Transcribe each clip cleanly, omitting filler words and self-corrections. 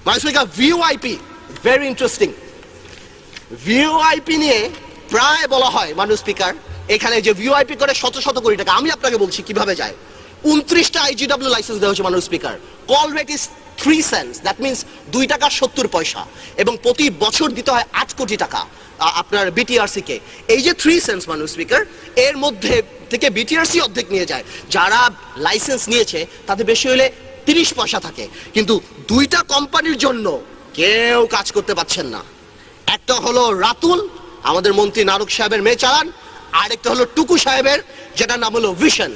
মাননীয় speaker, VoIP very interesting. VoIP নিয়ে প্রায় বলা হয় মাননীয় স্পিকার, এখানে যে ভিওআইপি করে শত শত কোটি টাকা, আমি আপনাকে বলছি কিভাবে যায়। 29টা আইজিডব্লিউ লাইসেন্স দেওয়া হয়েছে মাননীয় speaker. Call rate is 3 cents, that means 2 টাকা 70 পয়সা, এবং প্রতি বছর দিতে হয় 8 কোটি টাকা আপনার বিটিআরসি কে। এই যে 3 সেন্টস মাননীয় স্পিকার, এর মধ্যে থেকে বিটিআরসি অর্ধেক নিয়ে যায়। যারা লাইসেন্স নিয়েছে তাতে বেশি হলে 30 পয়সা থাকে, কিন্তু 2টা কোম্পানির জন্য কেউ কাজ করতে পারছেন না। একটা হলো রাতুল, আমাদের মন্ত্রী নারক সাহেবের মেয়ে চালান, আরেকটা হলো টুকু সাহেবের, যেটার নাম হলো ভিশন।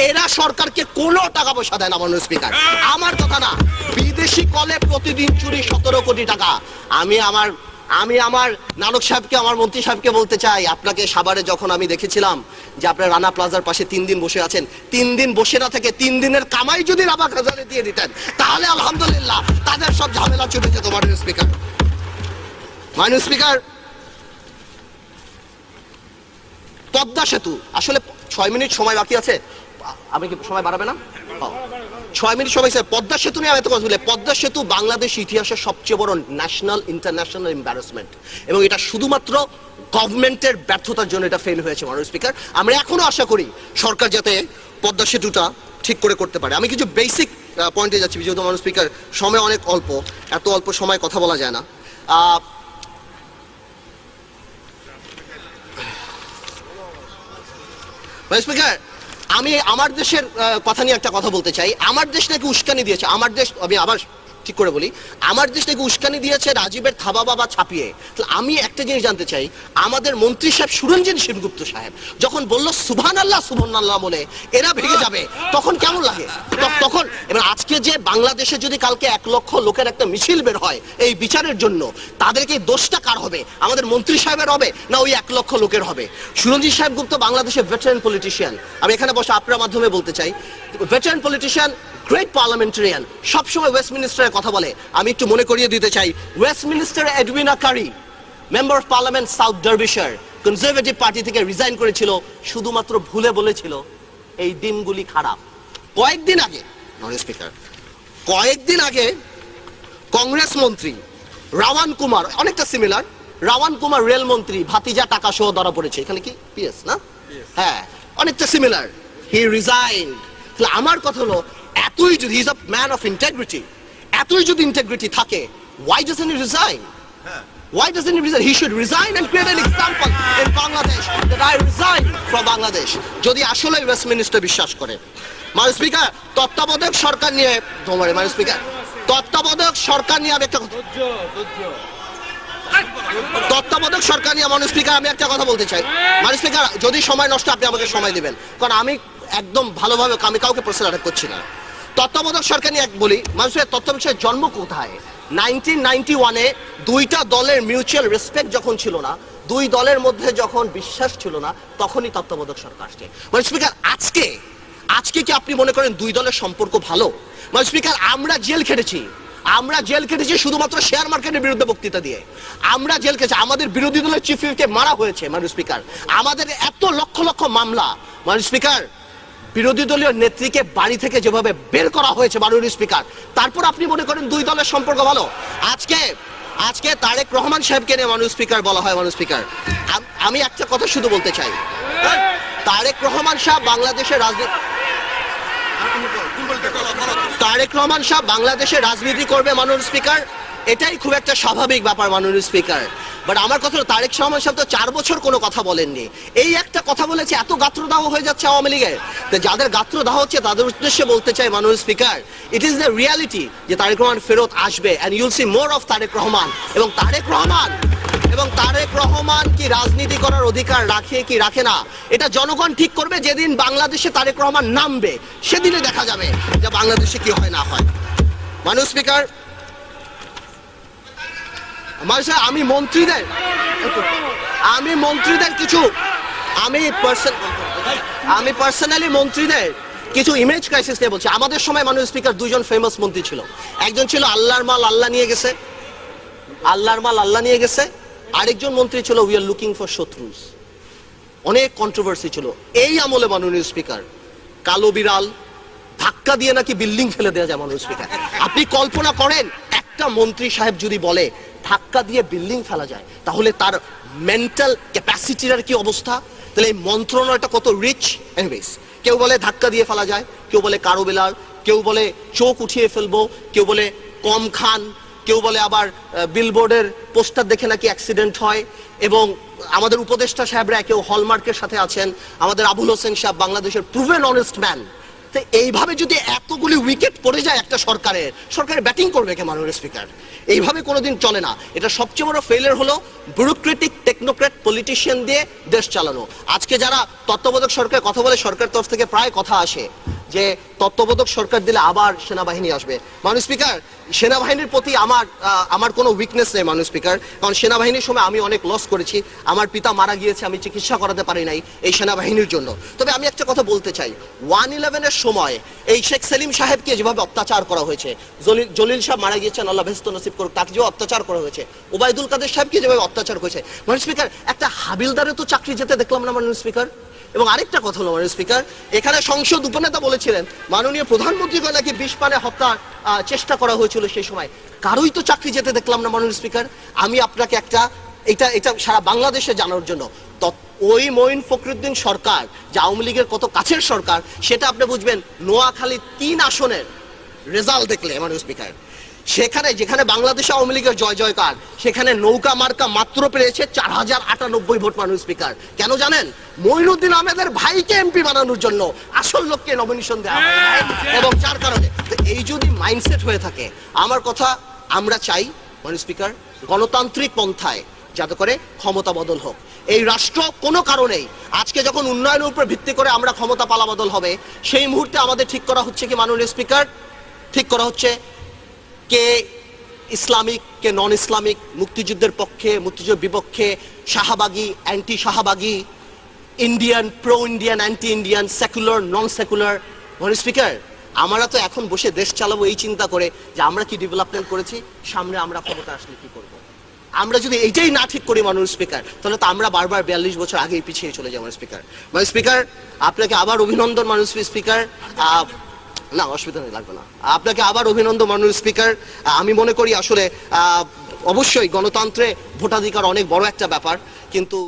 এরা সরকারকে কোনো টাকা পয়সা দেয় না মাননীয় স্পিকার, আমার কথা না। বিদেশি কলে প্রতিদিন চুরি 17 কোটি টাকা। আমি আমার নানক সাহেবকে, আমার মন্ত্রী সাহেবকে বলতে চাই, আপনাকে সাভারে যখন আমি দেখেছিলাম যে আপনার রানা প্লাজার পাশে 3 দিন বসে আছেন, 3 দিন বসে না থেকে 3 দিনের কামাই যদি রাবা খাজানে দিয়ে দিতেন, তাহলে আলহামদুলিল্লাহ তাদের সব ঝামেলা ছুটে যেত মাননীয় স্পিকার। মাননীয় স্পিকার, পদ্মা সেতু, আসলে 6 মিনিট সময় বাকি আছে, আমি কি সময় বাড়াবে না? 6 মিনিট সময়। পদ্মা সেতু নিয়ে আমি এত কথা বলি। পদ্মা সেতু বাংলাদেশ ইতিহাসের সবচেয়ে বড় ন্যাশনাল ইন্টারন্যাশনাল এম্বারাসমেন্ট, এবং এটা শুধুমাত্র গভর্নমেন্টের ব্যর্থতার জন্য এটা ফেল হয়েছে মাননীয় স্পিকার। আমরা এখনো আশা করি সরকার যাতে পদ্মা সেতুটা ঠিক করে করতে পারে। আমি কিছু বেসিক পয়েন্টে যাচ্ছি, যেহেতু মাননীয় স্পিকার সময় অনেক অল্প, এত অল্প সময় কথা বলা যায় না। মাননীয় স্পিকার, আমি আমার দেশের কথা নিয়ে একটা কথা বলতে চাই। আমার দেশ নাকি উস্কানি দিয়েছে, আমার দেশ, আমি আবার ঠিক করে বলি, আমার দেশ নাকি উস্কানি দিয়েছে রাজীবের থাবা বাবা ছাপিয়ে। আমি একটা জিনিস জানতে চাই, আমাদের মন্ত্রী সাহেব সুরঞ্জন সেনগুপ্ত সাহেব যখন বলল সুবহানাল্লাহ সুবহানাল্লাহ বলে এরা ভেঙে যাবে, তখন কেমন লাগে? তখন এবার আজকে যে বাংলাদেশে যদি কালকে 1 লক্ষ লোকের একটা মিছিল বের হয় এই বিচারের জন্য, তাদেরকে দোষটা কার হবে? আমাদের মন্ত্রী সাহেবের হবে, না ওই 1 লক্ষ লোকের হবে? সুরঞ্জিত সাহেব গুপ্ত বাংলাদেশের ভেটারেন পলিটিশিয়ান, আমি এখানে বসে আপনার মাধ্যমে বলতে চাই, ভেটারেন পলিটিশিয়ান, গ্রেট পার্লামেন্টারিয়ান, সবসময় ওয়েস্টমিনিস্টারের কথা বলে। আমি একটু মনে করিয়ে দিতে চাই, Westminster Edwina Currie, member of parliament south Derbyshire, conservative party থেকে রিজাইন করেছিল, শুধুমাত্র ভুলে বলেছিল এই দিনগুলি খারাপ। কয়েকদিন আগে মাননীয় স্পিকার, কয়েকদিন আগে কংগ্রেস মন্ত্রী রাওয়ান কুমার, অনেকটা সিমিলার, রাওয়ান কুমার রেল মন্ত্রী, ভাতিজা টাকা সহ ধরা পড়েছে। এখানে কি পিএস না? হ্যাঁ, অনেকটা সিমিলার, হি রিজাইন্ড। তাহলে আমার কথা হলো, এতই যদি, he is a man of integrity, এতই যদি ইন্টিগ্রিটি থাকে, why doesn't he resign? Why doesn't he resign? He should resign and create an example in Bangladesh that I resign from Bangladesh. যদি আসলে ওয়েস্টমিনিস্টার বিশ্বাস করে। মাননীয় স্পিকার, তত্ত্বাবধায়ক সরকার নিয়ে মাননীয় স্পিকার, তত্ত্বাবধায়ক সরকার নিয়ে আমি একটা তত্ত্বাবধায়ক সরকার নিয়ে মাননীয় স্পিকার আমি একটা কথা বলতে চাই। মাননীয় স্পিকার, যদি সময় নষ্ট, আপনি আমাকে সময় দিবেন, কারণ আমি একদম ভালোভাবে, আমি কাউকে প্রশ্ন আটক করছি না। তত্ত্বাবধায়ক সরকার নিয়ে বলি, মানুষের তত্ত্বাবধায়ক জন্ম কোথায়? 1991-এ 2টা দলের মিউচুয়াল রেসপেক্ট যখন ছিল না, 2 দলের মধ্যে যখন বিশ্বাস ছিল না, তখনই তত্ত্বাবধায়ক সরকার আসছে। মাননীয় স্পিকার, আজকে কি আপনি মনে করেন 2 দলের সম্পর্ক ভালো? মাননীয় স্পিকার, আমরা জেল খেটেছি শুধুমাত্র শেয়ার মার্কেটের বিরুদ্ধে বক্তৃতা দিয়ে। আমরা জেল খেটেছি, আমাদের বিরোধী দলের চিফ হুইপকে মারা হয়েছে মাননীয় স্পিকার, আমাদের এত লক্ষ লক্ষ মামলা। মাননীয় স্পিকার, বিরোধী দলীয় নেত্রীকে বাড়ি থেকে যেভাবে বের করা হয়েছে মাননীয় স্পিকার, তারপর আপনি মনে করেন 2 দলের সম্পর্ক ভালো? আজকে তারেক রহমান সাহেবকে নিয়ে মাননীয় স্পিকার বলা হয়। মাননীয় স্পিকার, আমি একটা কথা শুধু বলতে চাই, তারেক রহমান সাহেব বাংলাদেশের রাজনীতি করবে মাননীয় স্পিকার, এটাই খুব একটা স্বাভাবিক ব্যাপার মাননীয় স্পিকার। বাট আমার কথা হলো, তারেক রহমান সাহেব তো 4 বছর কোনো কথা বলেননি, এই একটা কথা বলেছে, এত গাত্রদাহ হয়ে যাচ্ছে আওয়ামী লীগের। তো যাদের গাত্রদাহ হচ্ছে তাদের উদ্দেশ্যে বলতে চাই মাননীয় speaker, it is the reality যে তারেক রহমান ফেরত আসবে, and you'll see more of Tarique Rahman. এবং তারেক রহমান কি রাজনীতি করার অধিকার রাখে কি রাখে না, এটা জনগণ ঠিক করবে। যেদিন বাংলাদেশে তারেক রহমান নামবে, সেদিনে দেখা যাবে যে বাংলাদেশে কি হয় না হয়। মাননীয় স্পিকার, আমি পার্সোনালি মন্ত্রীদের কিছু ইমেজ ক্রাইসিস নিয়ে বলছি। আমাদের সময় মাননীয় স্পিকার 2 জন ফেমাস মন্ত্রী ছিল, একজন ছিল আল্লাহর মাল আল্লাহ নিয়ে গেছে, আরেকজন মন্ত্রী ছিল উই আর লুকিং ফর শত্রুস। অনেক কন্ট্রোভার্সি ছিল এই আমলে মাননীয় স্পিকার। কালো বিড়াল ধাক্কা দিয়ে নাকি বিল্ডিং ফেলে দেওয়া যায় মাননীয় স্পিকার। আপনি কল্পনা করেন, একটা মন্ত্রী সাহেব যদি বলে ধাক্কা দিয়ে বিল্ডিং ফেলা যায়, তাহলে তার মেন্টাল ক্যাপাসিটির আর কি অবস্থা, তাহলে এই মন্ত্রণালয়টা কত রিচ। এনিওয়েজ, কেউ বলে ধাক্কা দিয়ে ফেলা যায়, কেউ বলে কারো বেলাল, কেউ বলে চোখ উঠিয়ে ফেলবো, কেউ বলে কম খান, কেউ বলে আবার বিলবোর্ডের পোস্টার দেখে নাকি অ্যাক্সিডেন্ট হয়। এবং আমাদের উপদেষ্টা সাহেবরা কেউ হলমার্কের সাথে আছেন, আমাদের আবুল হোসেন সাহেব বাংলাদেশের প্রুভেন অনেস্ট ম্যান। তো এইভাবে যদি এতগুলি উইকেট পড়ে যায় একটা সরকারের ব্যাটিং করবে কে মাননীয় স্পিকার? এইভাবে কোনোদিন চলে না। এটা সবচেয়ে বড় ফেলিয়ার হলো ব্যুরোক্রেটিক টেকনোক্র্যাট পলিটিশিয়ান দিয়ে দেশ চালানো। আজকে যারা তত্ত্বাবধায়ক সরকার কথা বলে, সরকার তরফ থেকে প্রায় কথা আসে যে তত্ত্বাবধায়ক সরকার দিলে আবার সেনাবাহিনী আসবে। মাননীয় স্পিকার, সেনাবাহিনীর প্রতি আমার কোনো উইকনেস নেই মাননীয় স্পিকার, কারণ সেনাবাহিনীর সময় আমি অনেক লস করেছি। আমার পিতা মারা গিয়েছে, আমি চিকিৎসা করাতে পারি নাই এই সেনাবাহিনীর জন্য। তবে আমি একটা কথা বলতে চাই, 1/11-এর সময় এই শেখ সেলিম সাহেবকে যেভাবে অত্যাচার করা হয়েছে, জলিল সাহেব মারা গিয়েছেন, আল্লাহ বেহেশত নসিব করুক, তাকে যেভাবে অত্যাচার করা হয়েছে, ওবায়দুল কাদের সাহেবকে যেভাবে অত্যাচার হয়েছে, মাননীয় স্পিকার একটা হাবিলদারে তো চাকরি যেতে দেখলাম না মাননীয় স্পিকার। এবং আরেকটা কথা হলো মাননীয় স্পিকার, এখানে সংসদ উপনেতা বলেছিলেন মাননীয় প্রধানমন্ত্রীকে নাকি 20 পানে হত্যার চেষ্টা করা হয়েছিল সেই সময়, কারোই তো চাকরি যেতে দেখলাম না মাননীয় স্পিকার। আমি আপনাকে এটা সারা বাংলাদেশে জানার জন্য, ওই মঈন ফখরুদ্দিন সরকার যে আওয়ামী লীগের কত কাছের সরকার, সেটা আপনি বুঝবেন নোয়াখালী 3 আসনের রেজাল্ট দেখলে মাননীয় স্পিকার। সেখানে যেখানে বাংলাদেশ আওয়ামী লীগের জয় জয়কার, সেখানে নৌকা মার্কা মাত্র পেয়েছে 4098 ভোট মাননীয় স্পিকার। কেন জানেন? মঈনুদ্দিন আহমেদের ভাইকে এমপি বানানোর জন্য আসল লোককে নমিনেশন দেওয়া হয়। এবং যার কারণে এই যদি মাইন্ডসেট হয়ে থাকে, আমার কথা আমরা চাই মাননীয় স্পিকার গণতান্ত্রিক পন্থায় যাতে করে ক্ষমতা বদল হোক। এই রাষ্ট্র কোনো কারণেই আজকে যখন উন্নয়নের উপর ভিত্তি করে আমরা ক্ষমতা পালা বদল হবে, সেই মুহূর্তে আমাদের ঠিক করা হচ্ছে কি মাননীয় স্পিকার, ঠিক করা হচ্ছে কে ইসলামিক কে নন ইসলামিক, মুক্তিযুদ্ধের পক্ষে মুক্তিযুদ্ধের বিপক্ষে, শাহবাগী অ্যান্টি শাহবাগী, Indian pro Indian anti Indian, secular non secular. মাননীয় স্পিকার, আমরা তো এখন বসে দেশ চালাবো এই চিন্তা করে যে আমরা কি ডেভেলপমেন্ট করেছি, সামনে আমরা ক্ষমতা আসলে কি করব। আমরা যদি এইটাই না ঠিক করি মাননীয় স্পিকার, তাহলে তো আমরা বারবার 42 বছর আগেই পিছিয়ে চলে যাই মাননীয় স্পিকার। মাননীয় স্পিকার, আপনাকে আবার অভিনন্দন মাননীয় স্পিকার। না, অসুবিধা নেই, লাগবে না। আপনাকে আবার অভিনন্দন মাননীয় স্পিকার। আমি মনে করি আসলে অবশ্যই গণতন্ত্রে ভোটাধিকার অনেক বড় একটা ব্যাপার, কিন্তু